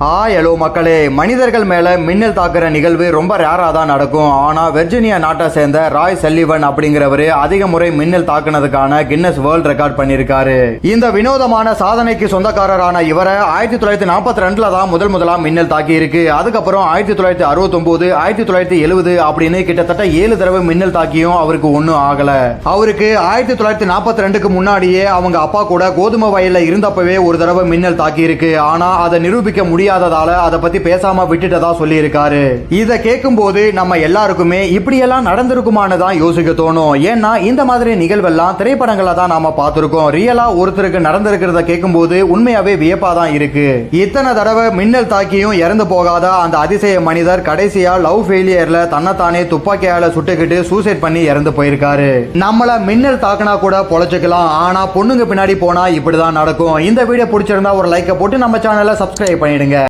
Hello மக்களே, மனிதர்கள் மேல மின்னல் தாக்குற நிகழ்வு ரொம்ப ரேரா தான் நடக்கும். ஆனா வெர்ஜீனியா நாட்டை சேர்ந்த ராய் சல்லிவன் அப்படிங்கிறவரு அதிக முறை மின்னல் தாக்குனதுக்கான கின்னஸ் வேர்ல்ட் ரெக்கார்ட் பண்ணியிருக்காரு. இந்த வினோதமான சாதனைக்கு சொந்தக்காரரான இவரை 1942 தான் முதலா மின்னல் தாக்கி இருக்கு. அதுக்கப்புறம் 1969, 1970 அப்படின்னு கிட்டத்தட்ட 7 தடவை மின்னல் தாக்கியும் அவருக்கு ஒன்னும் ஆகல. அவருக்கு 1942க்கு முன்னாடியே அவங்க அப்பா கூட கோதுமை வயல்ல இருந்தப்பவே ஒரு தடவை மின்னல் தாக்கி இருக்கு. ஆனா அதை நிரூபிக்க முடியாததால அதை பத்தி பேசாம விட்டுட்டதா சொல்லி இருக்காரு. இத கேட்கும் போது நம்ம எல்லாருக்குமே இப்படியெல்லாம் நடந்திருக்குமானதான் யோசிக்க தோணும். ஏன்னா இந்த மாதிரி நிகழ்வெல்லாம் திரைப்படங்களை தான் நாம பார்த்திருக்கோம். ரியலா ஒருத்தருக்கு நடந்திருக்கிறத கேட்கும் போது உண்மையாவே வியப்பா தான் இருக்கு. இத்தனை தடவை மின்னல் தாக்கியும் இறந்து போகாத அந்த அதிசய மனிதர் கடைசியா லவ் ஃபெயிலியர்ல தன்னைத்தானே துப்பாக்கியால சுட்டுக்கிட்டு சூசைட் பண்ணி இறந்து போயிருக்காரு. நம்மள மின்னல் தாக்கினா கூட பொழைச்சுக்கலாம், ஆனா பொண்ணுங்க பின்னாடி போனா இப்படிதான் நடக்கும். இந்த வீடியோ பிடிச்சிருந்தா ஒரு லைக்கை போட்டு நம்ம சேனலை சப்ஸ்கிரைப் பண்ணிடுங்க.